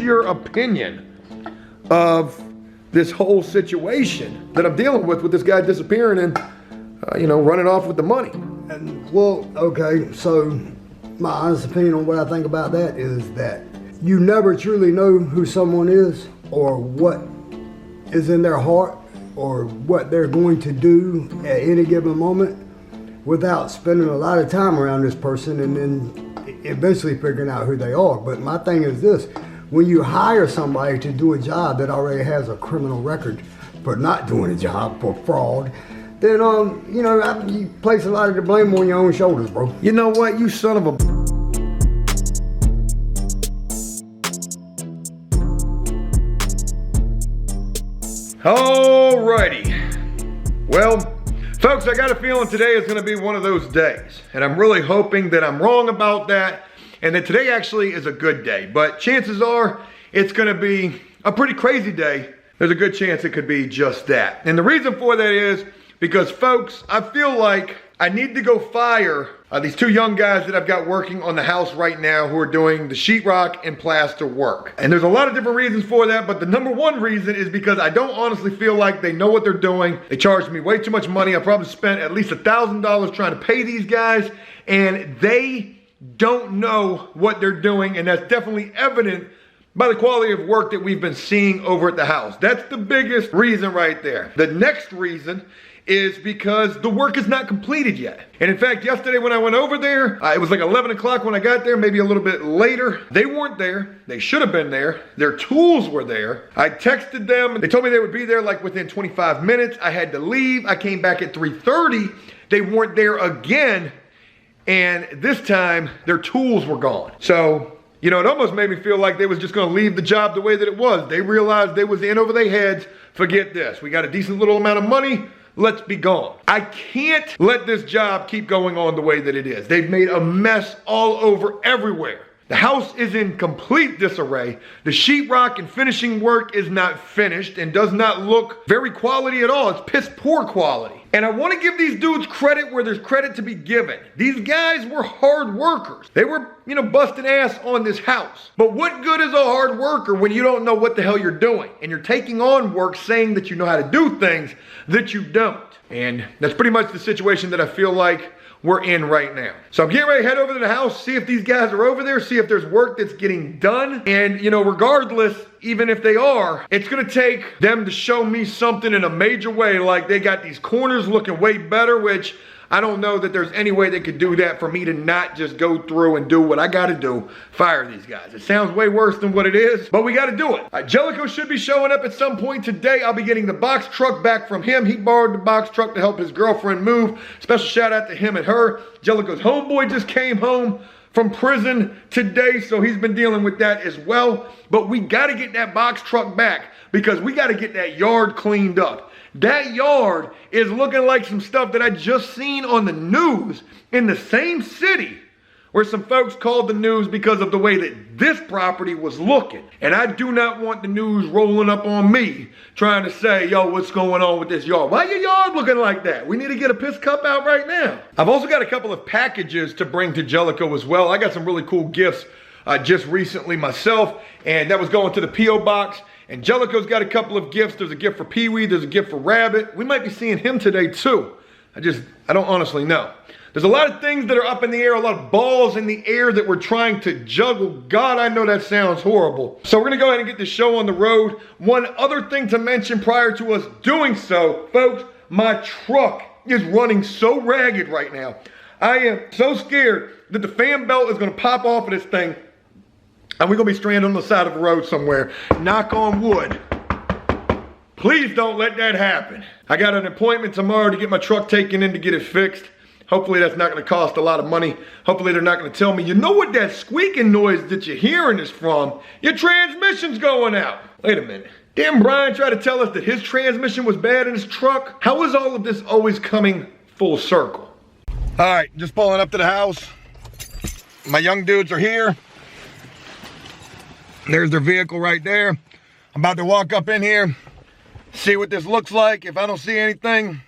is your opinion of this whole situation that I'm dealing with this guy disappearing and, you know, running off with the money? And, well, okay, so my honest opinion on what I think about that is that you never truly know who someone is or what is in their heart or what they're going to do at any given moment without spending a lot of time around this person and then eventually figuring out who they are. But my thing is this, when you hire somebody to do a job that already has a criminal record for not doing a job, for fraud, then, you know, you place a lot of the blame on your own shoulders, bro. You know what, you son of a... Alrighty. Well, folks, I got a feeling today is gonna be one of those days. And I'm really hoping that I'm wrong about that and that today actually is a good day. But chances are it's gonna be a pretty crazy day. There's a good chance it could be just that. And the reason for that is because, folks, I feel like I need to go fire these two young guys that I've got working on the house right now who are doing the sheetrock and plaster work. And there's a lot of different reasons for that, but the number one reason is because I don't honestly feel like they know what they're doing. They charged me way too much money. I probably spent at least $1,000 trying to pay these guys, and they don't know what they're doing, and that's definitely evident by the quality of work that we've been seeing over at the house. That's the biggest reason right there. The next reason is because the work is not completed yet. And in fact, yesterday when I went over there, it was like 11 o'clock when I got there, maybe a little bit later. They weren't there. They should have been there. Their tools were there. I texted them. They told me they would be there like within 25 minutes. I had to leave. I came back at 3:30. They weren't there again. And this time, their tools were gone. So, you know, it almost made me feel like they was just gonna leave the job the way that it was. They realized they was in over their heads. Forget this. We got a decent little amount of money. Let's be gone. I can't let this job keep going on the way that it is. They've made a mess all over everywhere. The house is in complete disarray. The sheetrock and finishing work is not finished and does not look very quality at all. It's piss poor quality. And I want to give these dudes credit where there's credit to be given. These guys were hard workers. They were, you know, busting ass on this house. But what good is a hard worker when you don't know what the hell you're doing? And you're taking on work saying that you know how to do things that you don't. And that's pretty much the situation that I feel like we're in right now. So I'm getting ready to head over to the house, see if these guys are over there, see if there's work that's getting done. And, you know, regardless, even if they are, it's gonna take them to show me something in a major way, like they got these corners looking way better, which I don't know that there's any way they could do that for me to not just go through and do what I gotta do, fire these guys. It sounds way worse than what it is, but we gotta do it. Jellico should be showing up at some point today. I'll be getting the box truck back from him. He borrowed the box truck to help his girlfriend move. Special shout out to him and her. Jellico's homeboy just came home from prison today, so he's been dealing with that as well. But we gotta get that box truck back because we gotta get that yard cleaned up. That yard is looking like some stuff that I just seen on the news in the same city where some folks called the news because of the way that this property was looking. And I do not want the news rolling up on me trying to say, yo, what's going on with this yard? Why your yard looking like that? We need to get a piss cup out right now. I've also got a couple of packages to bring to Jellico as well. I got some really cool gifts just recently myself, and that was going to the P.O. box. And Jellico's got a couple of gifts. There's a gift for Pee-wee, there's a gift for Rabbit. We might be seeing him today too. I don't honestly know. There's a lot of things that are up in the air, a lot of balls in the air that we're trying to juggle. God, I know that sounds horrible. So we're gonna go ahead and get this show on the road. One other thing to mention prior to us doing so, folks, my truck is running so ragged right now. I am so scared that the fan belt is gonna pop off of this thing and we're gonna be stranded on the side of the road somewhere. Knock on wood. Please don't let that happen. I got an appointment tomorrow to get my truck taken in to get it fixed. Hopefully that's not gonna cost a lot of money. Hopefully they're not gonna tell me, you know what that squeaking noise that you're hearing is from? Your transmission's going out. Wait a minute. Didn't Bryan try to tell us that his transmission was bad in his truck? How is all of this always coming full circle? All right, just pulling up to the house. My young dudes are here. There's their vehicle right there. I'm about to walk up in here, see what this looks like. If I don't see anything,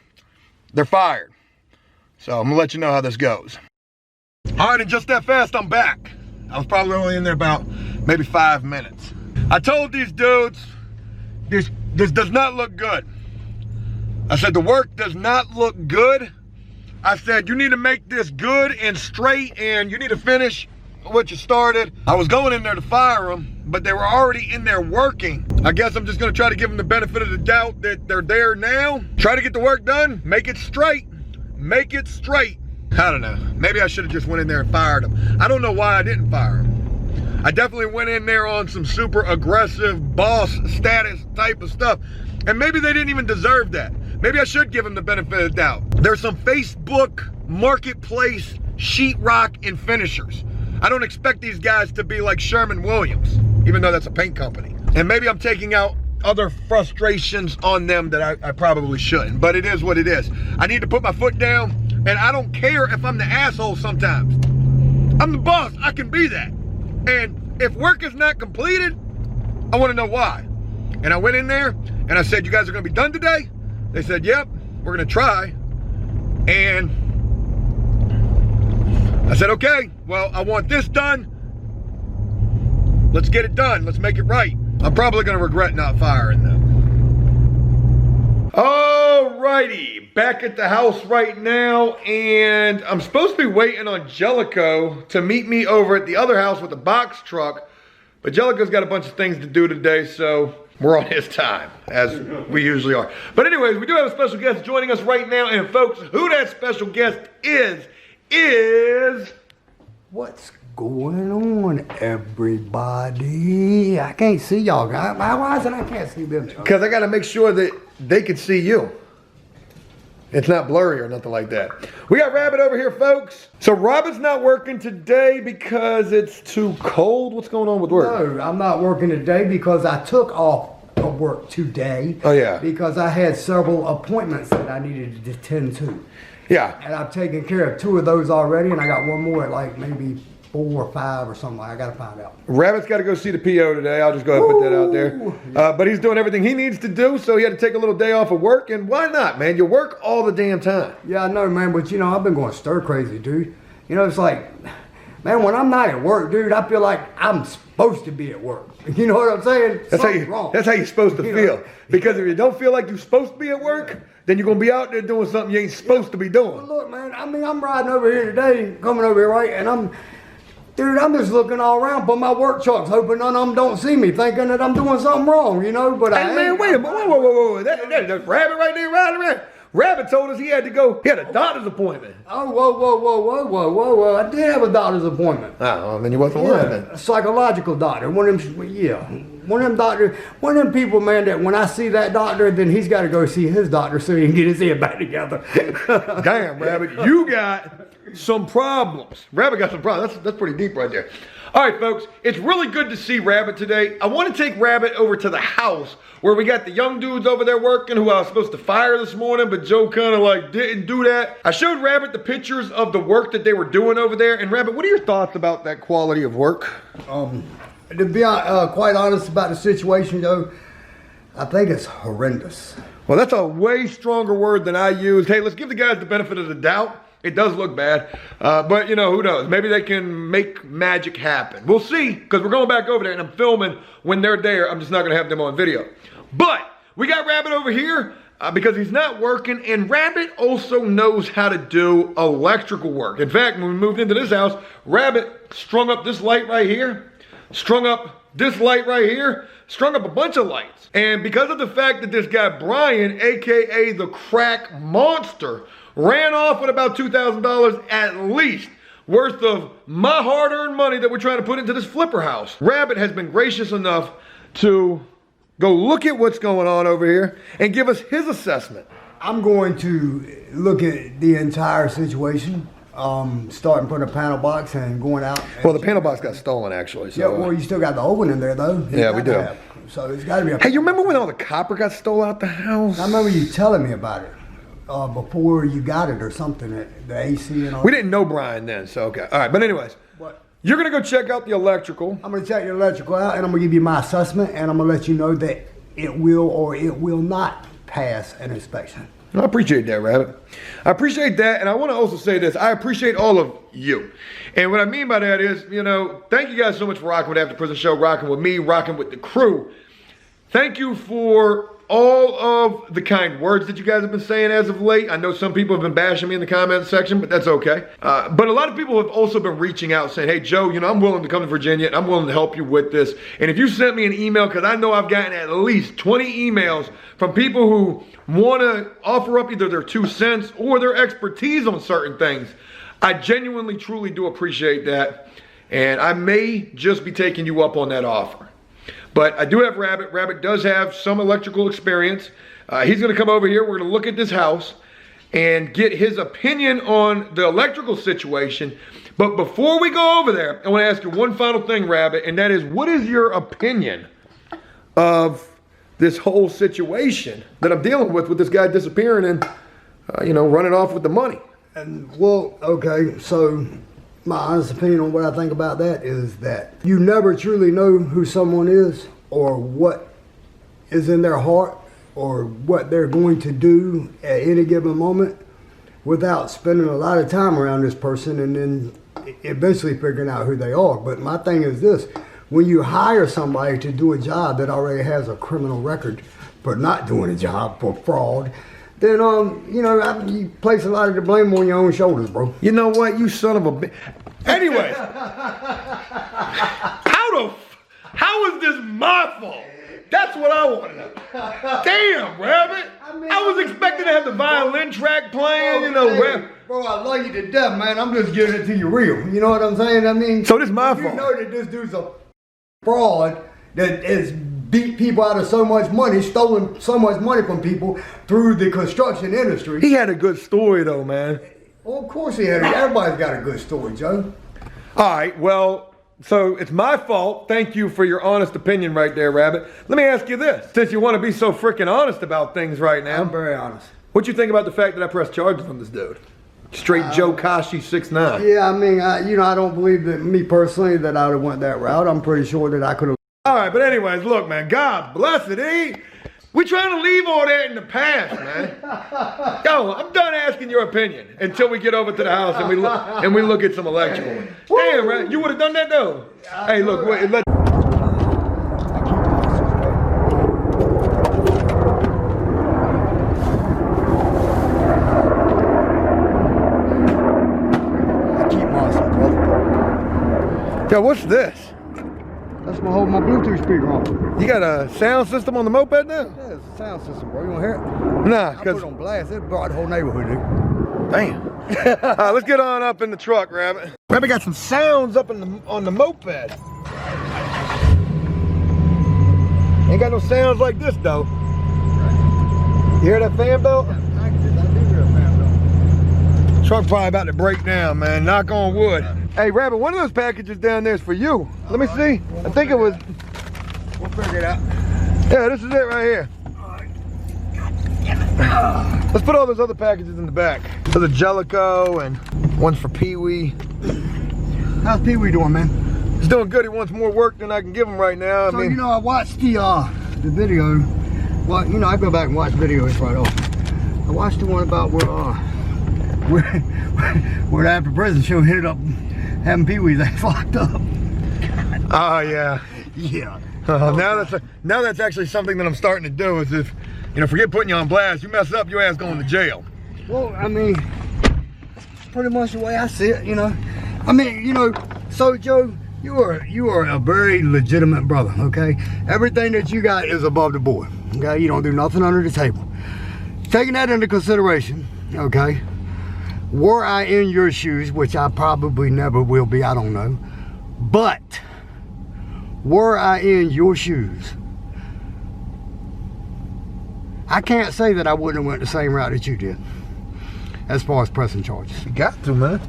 they're fired. So I'm gonna let you know how this goes. All right, and just that fast, I'm back. I was probably only in there about maybe 5 minutes. I told these dudes, this does not look good. I said, the work does not look good. I said, you need to make this good and straight, and you need to finish what you started. I was going in there to fire them, but they were already in there working. I guess I'm just gonna try to give them the benefit of the doubt that they're there now. Try to get the work done, make it straight. Make it straight. I don't know. Maybe I should have just went in there and fired them. I don't know why I didn't fire them. I definitely went in there on some super aggressive boss status type of stuff. And maybe they didn't even deserve that. Maybe I should give them the benefit of the doubt. There's some Facebook marketplace sheetrock and finishers. I don't expect these guys to be like Sherman Williams, even though that's a paint company. And maybe I'm taking out other frustrations on them that I probably shouldn't, but it is what it is. I need to put my foot down, and I don't care if I'm the asshole sometimes. I'm the boss, I can be that. And if work is not completed, I wanna know why. And I went in there and I said, you guys are gonna be done today? They said, yep, we're gonna try. And I said, okay, well, I want this done. Let's get it done, let's make it right. I'm probably gonna regret not firing them. Alrighty, back at the house right now, and I'm supposed to be waiting on Jellico to meet me over at the other house with the box truck, but Jellico's got a bunch of things to do today, so we're on his time, as we usually are. But anyways, we do have a special guest joining us right now, and folks, who that special guest is What's going on, everybody? I can't see y'all guys. Why is it I can't see them? because I gotta make sure that they can see you. It's not blurry or nothing like that. We got Rabbit over here, folks. So Rabbit's not working today because it's too cold. What's going on with work? No, I'm not working today because I took off of work today. Oh, yeah. Because I had several appointments that I needed to attend to. Yeah. And I've taken care of 2 of those already, and I got one more at like maybe 4 or 5 or something. I gotta find out. Rabbit's got to go see the PO today. I'll just go ahead and put that out there. But he's doing everything he needs to do, so he had to take a little day off of work. And why not, man? You work all the damn time. Yeah, I know, man, but you know, I've been going stir crazy, dude. You know, it's like, man, when I'm not at work, dude, I feel like I'm supposed to be at work. You know what I'm saying? That's how you're supposed to feel. Because if you don't feel like you're supposed to be at work, then you're going to be out there doing something you ain't supposed to be doing. Well, look, man, I mean, I'm riding over here today, coming over here, right, and I'm just looking all around for my work trucks, hoping none of them don't see me, thinking that I'm doing something wrong, you know, but Hey, man, wait a minute. Whoa. That's Rabbit right there riding around. Rabbit told us he had a doctor's appointment. Oh, whoa. I did have a doctor's appointment. Oh, then you wasn't lying then. A psychological doctor. One of them people, man, that when I see that doctor, then he's got to go see his doctor so he can get his head back together. Damn, Rabbit, you got some problems. Rabbit got some problems. That's pretty deep right there. All right, folks, it's really good to see Rabbit today. I want to take Rabbit over to the house where we got the young dudes over there working who I was supposed to fire this morning, but Joe kind of like didn't do that. I showed Rabbit the pictures of the work that they were doing over there. And Rabbit, what are your thoughts about that quality of work? To be quite honest about the situation, though, I think it's horrendous. Well, that's a way stronger word than I used. Hey, let's give the guys the benefit of the doubt. It does look bad, but you know, who knows? Maybe they can make magic happen. We'll see, because we're going back over there and I'm filming when they're there. I'm just not gonna have them on video. But we got Rabbit over here because he's not working, and Rabbit also knows how to do electrical work. In fact, when we moved into this house, Rabbit strung up this light right here, strung up this light right here, strung up a bunch of lights. And because of the fact that this guy Bryan, AKA the crack monster, ran off with about $2,000 at least worth of my hard-earned money that we're trying to put into this flipper house, Rabbit has been gracious enough to go look at what's going on over here and give us his assessment. I'm going to look at the entire situation, starting putting a panel box and going out. Well, the panel box got stolen, actually. So, yeah, well, you still got the oven in there, though. Yeah, we do. So it's got to be a... Hey, you remember when all the copper got stolen out the house? I remember you telling me about it. Before you got it or something, the AC and all. We didn't know Bryan then, so okay. All right, but anyways, what? You're gonna go check out the electrical. I'm gonna check the electrical out, and I'm gonna give you my assessment, and I'm gonna let you know that it will or it will not pass an inspection. I appreciate that, Rabbit. I appreciate that, and I want to also say this. I appreciate all of you. And what I mean by that is, you know, thank you guys so much for rocking with After Prison Show, rocking with me, rocking with the crew. Thank you for all of the kind words that you guys have been saying as of late. I know some people have been bashing me in the comment section, but that's okay. But a lot of people have also been reaching out saying, hey, Joe, you know, I'm willing to come to Virginia and I'm willing to help you with this. And if you sent me an email, because I know I've gotten at least 20 emails from people who want to offer up either their 2 cents or their expertise on certain things, I genuinely, truly do appreciate that. And I may just be taking you up on that offer. But I do have Rabbit. Rabbit does have some electrical experience. He's going to come over here. We're going to look at this house and get his opinion on the electrical situation. But before we go over there, I want to ask you one final thing, Rabbit, and that is, what is your opinion of this whole situation that I'm dealing with this guy disappearing and, you know, running off with the money? And well, okay, so my honest opinion on what I think about that is that you never truly know who someone is or what is in their heart or what they're going to do at any given moment without spending a lot of time around this person and then eventually figuring out who they are. But my thing is this: when you hire somebody to do a job that already has a criminal record for not doing a job, for fraud, then, you know, you place a lot of the blame on your own shoulders, bro. You know what, you son of a bitch. Anyway, how is this my fault? That's what I want to know. Damn, Rabbit. I was expecting to have the violin track playing, you know. Hey, bro, I love you to death, man. I'm just giving it to you real. You know what I'm saying? I mean, so this is my fault. You know that this dude's a fraud that is beat people out of so much money, stolen so much money from people through the construction industry. He had a good story though, man. Well, of course he had it. Everybody's got a good story, Joe. All right, well, so it's my fault. Thank you for your honest opinion right there, Rabbit. Let me ask you this. Since you want to be so freaking honest about things right now. I'm very honest. What you think about the fact that I pressed charges on this dude? Straight Joe Kashi 6'9". Yeah, I mean, you know, I don't believe that, me personally, that I would have went that route. I'm pretty sure that I could have. All right, but anyways, look, man, God bless it, eh? We trying to leave all that in the past, man. Yo, I'm done asking your opinion until we get over to the house and we look at some electrical. Damn, right? You would have done that though. Hey, look, wait, let. I keep myself, brother. Yo, what's this? That's my Bluetooth speaker on. You got a sound system on the moped now? Yeah, it's a sound system, bro. You want to hear it? Nah, I put cause it on blast. It brought the whole neighborhood, dude. damn. All right, let's get on up in the truck, Rabbit. Rabbit got some sounds up on the moped. Ain't got no sounds like this though. You hear that fan belt? I do hear a fan belt. Truck probably about to break down, man. Knock on wood. Hey, Rabbit, one of those packages down there is for you. Let me see. I think it was. We'll figure it out. Yeah, this is it right here. Let's put all those other packages in the back. There's a Jellicoe and one's for Pee-wee. How's Pee-wee doing, man? He's doing good. He wants more work than I can give him right now. So, you know, I watched the video. Well, you know, I go back and watch videos right off. I watched the one about where the After Prison Show ended up having Pee-wee's ass locked up. Oh, yeah. Yeah. Now that's actually something that I'm starting to do is if, you know, forget putting you on blast, you mess up, your ass going to jail. Well, I mean, it's pretty much the way I see it, you know. I mean, you know, so Joe, you are a very legitimate brother, okay? Everything that you got is above the board, okay? You don't do nothing under the table. Taking that into consideration, okay? Were I in your shoes, which I probably never will be, I don't know, but were I in your shoes, I can't say that I wouldn't have went the same route that you did as far as pressing charges. You got to, man.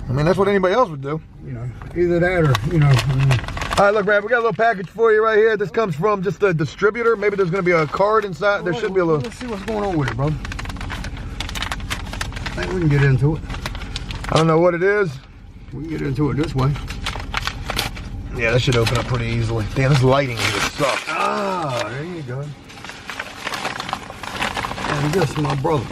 I mean, that's what anybody else would do. You know, either that or, you know. All right, look, Brad, we got a little package for you right here. This comes from just a distributor. Maybe there's going to be a card inside. There should be a little. Let's see what's going on with it, bro. I think we can get into it. I don't know what it is. We can get into it this way. Yeah, that should open up pretty easily. Damn, this lighting here sucks. Ah, there you go. And this, my brother.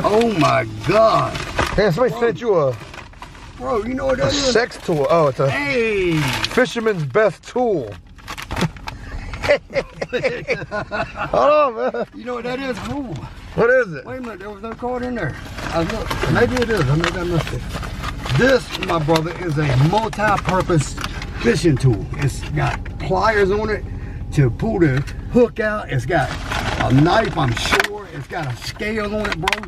Oh my God. Yeah, somebody sent you a Bro, you know what that is? sex tool. Oh, it's a Hey. fisherman's best tool. Hold on, man. You know what that is? Oh. What is it? Wait a minute, there was no card in there. Maybe it is. I made that mistake. This, my brother, is a multi-purpose fishing tool. It's got pliers on it to pull the hook out. It's got a knife, I'm sure. It's got a scale on it, bro.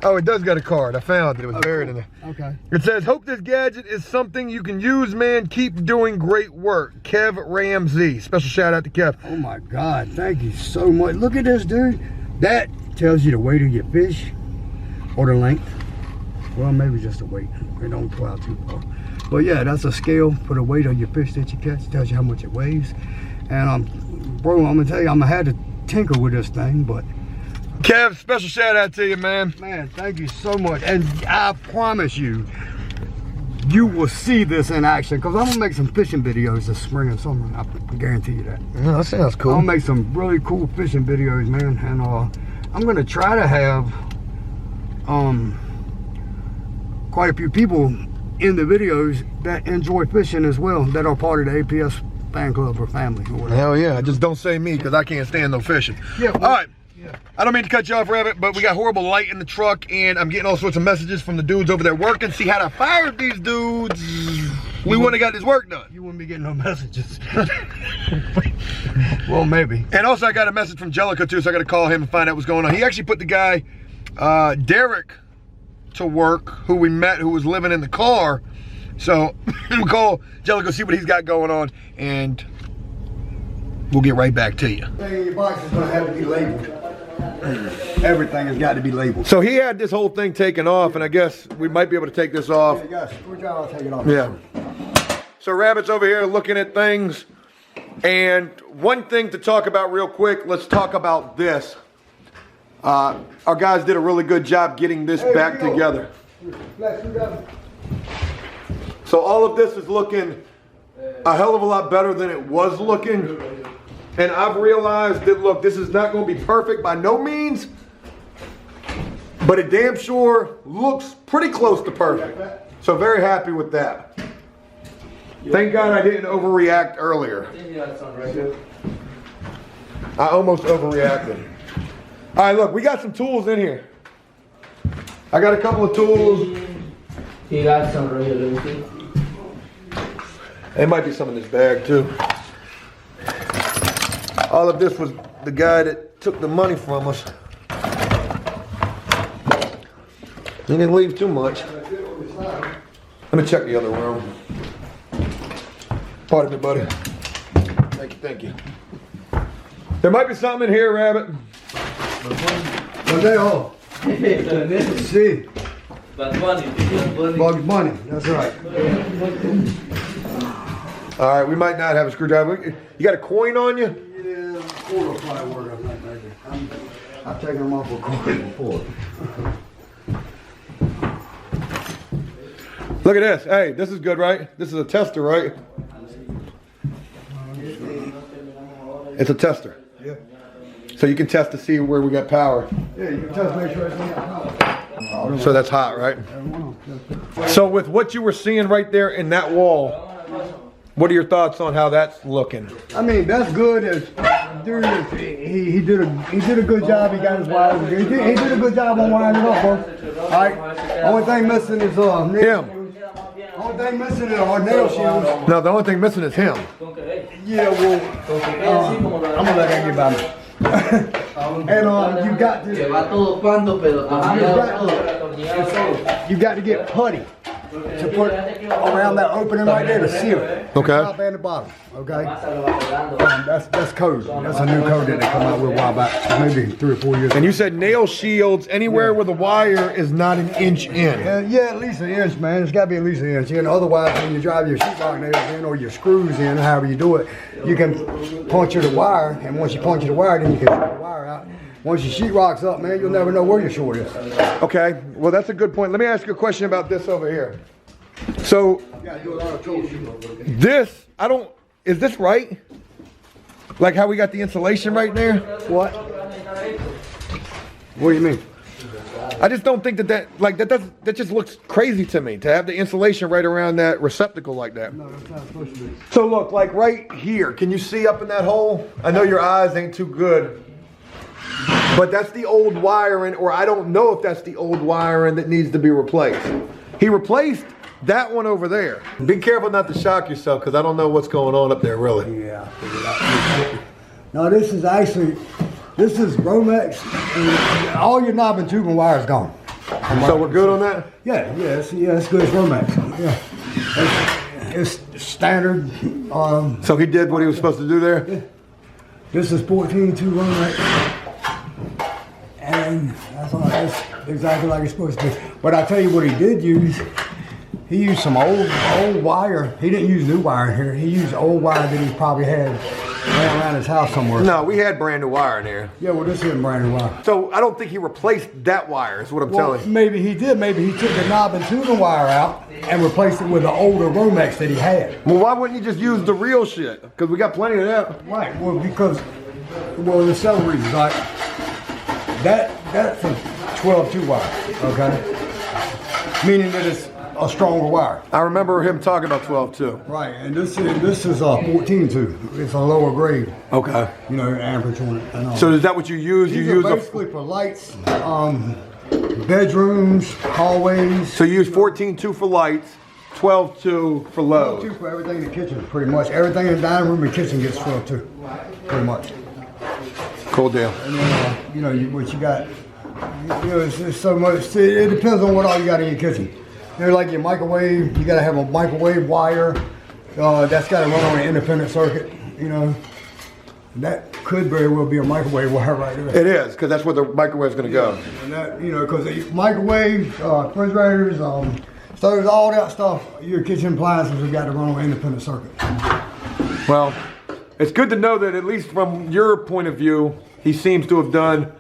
Oh, it does got a card. I found it. It was buried in there. Okay. It says, hope this gadget is something you can use, man. Keep doing great work. Kev Ramsey. Special shout out to Kev. Oh my God, thank you so much. Look at this, dude. That tells you the weight of your fish or the length. Well, maybe just the weight. It don't go out too far. But yeah, that's a scale for the weight of your fish that you catch. It tells you how much it weighs. And bro, I'm gonna tell you, I'm gonna have to tinker with this thing, but Kev, special shout out to you, man. man, thank you so much. And I promise you, you will see this in action, because I'm gonna make some fishing videos this spring and summer. I guarantee you that. Yeah, that sounds cool. I'll make some really cool fishing videos, man. And I'm gonna try to have quite a few people in the videos that enjoy fishing as well, that are part of the APS fan club or family or whatever. Hell yeah, just don't say me, because I can't stand no fishing. Yeah, well, all right. yeah. I don't mean to cut you off, Rabbit, but we got horrible light in the truck, and I'm getting all sorts of messages from the dudes over there working. See how to fire these dudes. We wouldn't have got this work done. You wouldn't be getting no messages. Well, maybe. And also, I got a message from Jellicoe too, so I got to call him and find out what's going on. He actually put the guy, Derek, to work, who we met, who was living in the car. So we'll call Jellicoe, see what he's got going on, and we'll get right back to you. Your box is gonna have to be labeled. Everything has got to be labeled. So he had this whole thing taken off, and I guess we might be able to take this off. Hey guys, I'll take it off. Yeah. So Rabbit's over here looking at things. And one thing to talk about real quick, let's talk about this. Our guys did a really good job getting this back together. So all of this is looking a hell of a lot better than it was looking. And I've realized that, look, this is not going to be perfect by no means, but it damn sure looks pretty close to perfect. So very happy with that. Thank God I didn't overreact earlier. I almost overreacted. All right, look, we got some tools in here. I got a couple of tools. He got some right here. There might be some in this bag too. All of this was the guy that took the money from us. He didn't leave too much. Let me check the other room. Pardon me, buddy. Thank you. There might be something in here, Rabbit. Mateo. See. Bugs Bunny. Bugs Bunny, that's right. All right, we might not have a screwdriver. You got a coin on you? Yeah, quarter plywood. I've taken them off a quarter before. Look at this. Hey, this is good, right? This is a tester, right? It's a tester. Yeah. So you can test to see where we got power. Yeah, you can test, make sure it's not hot. So that's hot, right? So with what you were seeing right there in that wall, what are your thoughts on how that's looking? I mean, that's good. Dude, he did a good job. He got his wires. He did a good job on wiring it up, bro. All right. Only thing missing is Him. Only thing missing is our nail shields. No, the only thing missing is him. Yeah, well, I'm gonna let that get by me. And you got to. You got to get putty to put around that opening right there to seal it. Okay. The top and the bottom. Okay. That's code. That's a new code that they come out with a while back, maybe 3 or 4 years. And you said nail shields anywhere where the wire is not an inch in. Yeah, at least an inch, man. It's got to be at least an inch in. Otherwise, when you drive your sheetrock nails in or your screws in, however you do it, you can puncture the wire. And once you puncture the wire, then you can take the wire out. Once your sheetrock's up, man, you'll never know where your short is. Okay, well that's a good point. Let me ask you a question about this over here. So, this, is this right? Like how we got the insulation right there? What? What do you mean? I just don't think that just looks crazy to me to have the insulation right around that receptacle like that. No, that's not supposed to be. So look, like right here, can you see up in that hole? I know your eyes ain't too good, but that's the old wiring, or I don't know if that's the old wiring that needs to be replaced. He replaced that one over there. Be careful not to shock yourself, because I don't know what's going on up there, really. Yeah. No, this is Romex, and all your knob and tubing wire is gone. So we're good on that? Yeah, it's good as Romex. Yeah, it's standard. So he did what he was supposed to do there? Yeah. This is 14.2 Romex, and that's exactly like it's supposed to be. But I tell you what he did use. He used some old wire. He didn't use new wire here. He used old wire that he probably had laying around his house somewhere. No, we had brand new wire in here. Yeah, well, this isn't brand new wire. So I don't think he replaced that wire, is what I'm telling you. Maybe he did. Maybe he took the knob and tubing wire out and replaced it with the older Romex that he had. Well, why wouldn't you just use the real shit? Because we got plenty of that. Right. Well, there's several reasons. Like that's a 12-2 wire. Okay. Meaning that it's a stronger wire. I remember him talking about 12 too. Right, and this is a 14-2. It's a lower grade. Okay. You know, amperage on it. And all. So is that what you use? These You use are basically for lights, bedrooms, hallways. So you use 14.2 for lights, 12.2 for load. 12-2 for everything in the kitchen, pretty much. Everything in the dining room and kitchen gets 12-2, pretty much. Cool deal. And then, what you got, it's so much. It depends on what all you got in your kitchen. Like your microwave, you got to have a microwave wire. That's got to run on an independent circuit, That could very well be a microwave wire right there. It is, because that's where the microwave's going to go. And that, because microwave, refrigerators, stoves, all that stuff, your kitchen appliances have got to run on an independent circuit. Well, it's good to know that at least from your point of view, he seems to have done.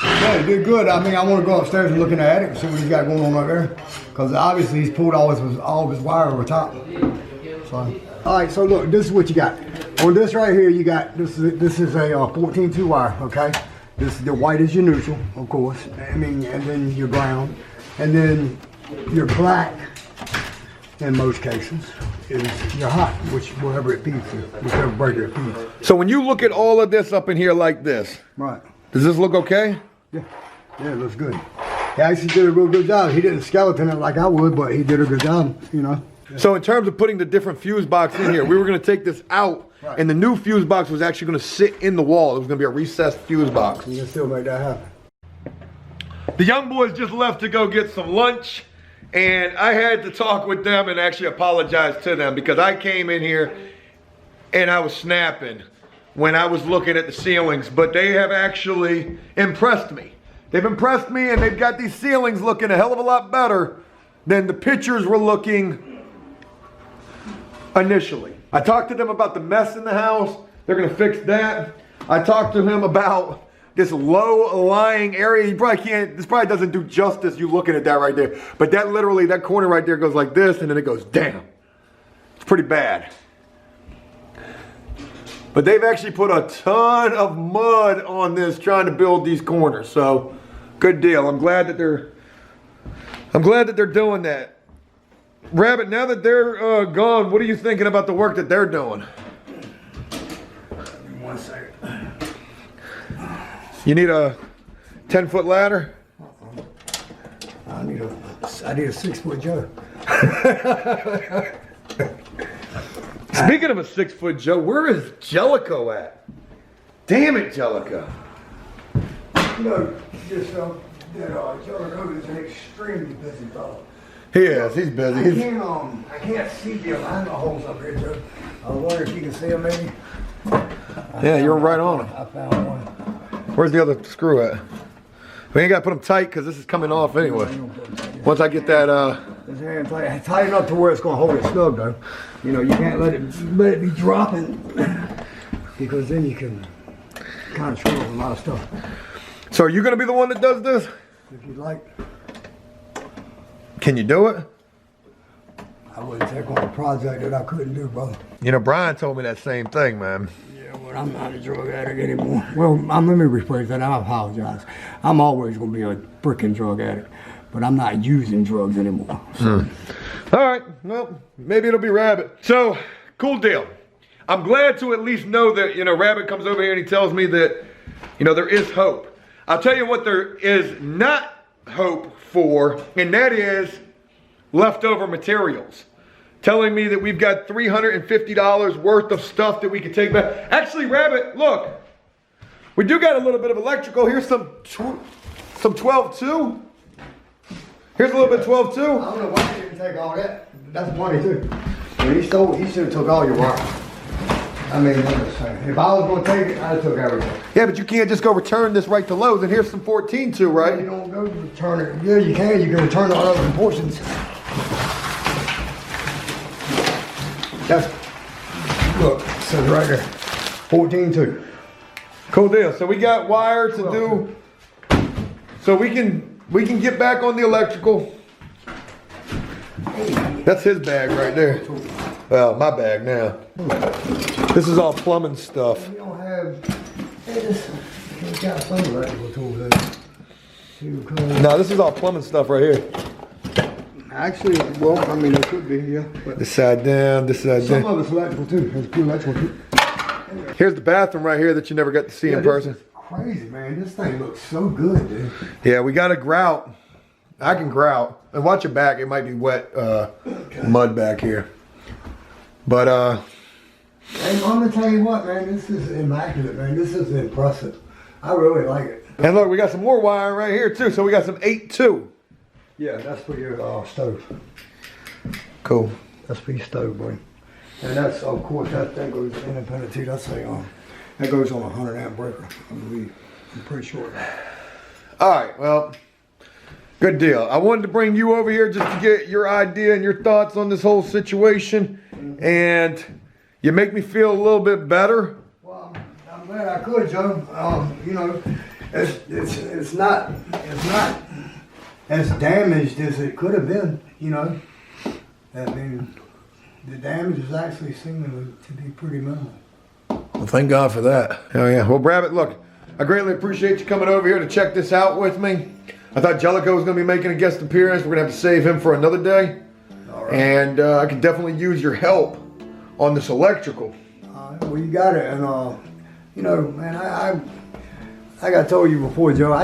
Yeah, he did good. I mean, I want to go upstairs and look in the attic and see what he's got going on up there. Because obviously he's pulled all of his wire over top. So, all right, so look, this is what you got. On this right here, you got, this is a 14-2 wire, okay? This is the white is your neutral, of course. And then your brown. And then your black, in most cases, is your hot, wherever it feeds to, whichever breaker it feeds. So when you look at all of this up in here like this, right? Does this look okay? Yeah, it looks good. He actually did a real good job. He didn't skeleton it like I would, but he did a good job, Yeah. So in terms of putting the different fuse box in here, we were going to take this out, right. And the new fuse box was actually going to sit in the wall. It was going to be a recessed fuse box. You can still make that happen. The young boys just left to go get some lunch, and I had to talk with them and actually apologize to them because I came in here and I was snapping when I was looking at the ceilings, but they have actually impressed me. They've impressed me, and they've got these ceilings looking a hell of a lot better than the pictures were looking initially. I talked to them about the mess in the house. They're gonna fix that. I talked to him about this low-lying area. You probably can't, this probably doesn't do justice you looking at that right there. But that literally, that corner right there goes like this, and then it goes down. It's pretty bad. But they've actually put a ton of mud on this trying to build these corners. So, good deal. I'm glad that they're doing that. Rabbit, now that they're gone, what are you thinking about the work that they're doing? One second. You need a 10-foot ladder? I need a 6-foot Joe. Speaking of a 6-foot Joe, where is Jellico at? Damn it, Jellico. Jellico is an extremely busy fellow. He is, he's busy. I can't see behind the holes up here, Joe. I was wondering if you can see them maybe. Yeah, you're right on him. I found one. Where's the other screw at? We ain't got to put them tight because this is coming off anyway. Once I get that, tight enough to where it's going to hold it snug, though. You can't let it be dropping because then you can kind of screw up a lot of stuff. So are you going to be the one that does this? If you'd like. Can you do it? I wouldn't take on a project that I couldn't do, brother. Bryan told me that same thing, man. Yeah, but I'm not a drug addict anymore. Well, let me rephrase that. I apologize. I'm always going to be a freaking drug addict, but I'm not using drugs anymore. So. All right, well, maybe it'll be Rabbit. So, cool deal. I'm glad to at least know that, you know, Rabbit comes over here and he tells me that, you know, there is hope. I'll tell you what there is not hope for, and that is leftover materials. Telling me that we've got $350 worth of stuff that we could take back. Actually, Rabbit, look, we do got a little bit of electrical. Here's some 12-2. Here's a little bit 12-2. I don't know why he didn't take all that. That's money too. When he stole, he should have took all your wire. I mean, I'm just saying. If I was going to take it, I'd have took everything. Yeah, but you can't just go return this right to Lowe's. And here's some 14-2, right? You don't go return it. Yeah, you can. You can return all other portions. That's, look, it says right there, 14-2. Cool deal. So we got wire to do. So we can get back on the electrical. That's his bag right there. Well, my bag now. This is all plumbing stuff. You don't have, he's got some electrical tools there. No, this is all plumbing stuff right here. Actually, well, I mean, it could be, yeah. But This side down, this side some down. of it's electrical too. There's pure electrical too. Here's the bathroom right here that you never got to see in person. Crazy, man. This thing looks so good, dude. Yeah, we got a grout. I can grout. And watch your back. It might be wet mud back here. But, And I'm gonna tell you what, man, this is immaculate, man. This is impressive. I really like it. and look, we got some more wire right here too. So we got some 8-2. Yeah, that's for your stove. Cool. That's for your stove, boy. And that's, of course, that goes independent too. That's a, that goes on a 100 amp breaker, I believe. I'm pretty sure of that. All right, well, good deal. I wanted to bring you over here just to get your idea and your thoughts on this whole situation. And you make me feel a little bit better. Well, I'm glad I could, Joe. You know, it's not as damaged as it could have been, you know. I mean, the damage is actually seeming to be pretty minimal. Well, thank God for that. Oh, yeah. Well, Rabbit, look, I greatly appreciate you coming over here to check this out with me. I thought Jellicoe was going to be making a guest appearance. We're going to have to save him for another day. All right. And I could definitely use your help on this electrical. Well, you got it. And, you know, man, like I told you before, Joe,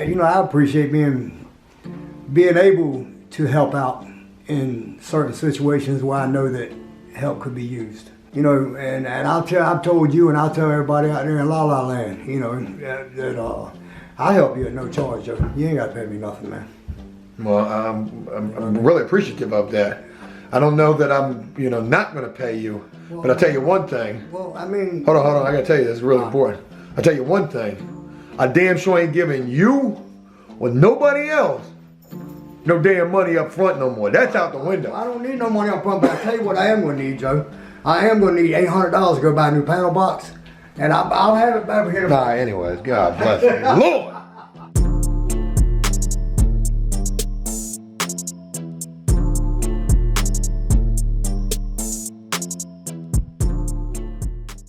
you know, I appreciate being able to help out in certain situations where I know that help could be used. You know, and I've told you and I'll tell everybody out there in La La Land, you know, that I'll help you at no charge, Joe. You ain't got to pay me nothing, man. Well, I'm really appreciative of that. I don't know that I'm, you know, not going to pay you, but I'll tell you one thing. Well, I mean... Hold on. I got to tell you, this is really important. I'll tell you one thing. I damn sure ain't giving you or nobody else no damn money up front no more. That's out the window. I don't need no money up front, but I'll tell you what I am going to need, Joe. I am going to need $800 to go buy a new panel box, and I'll have it over here. Anyways, God bless you. Lord.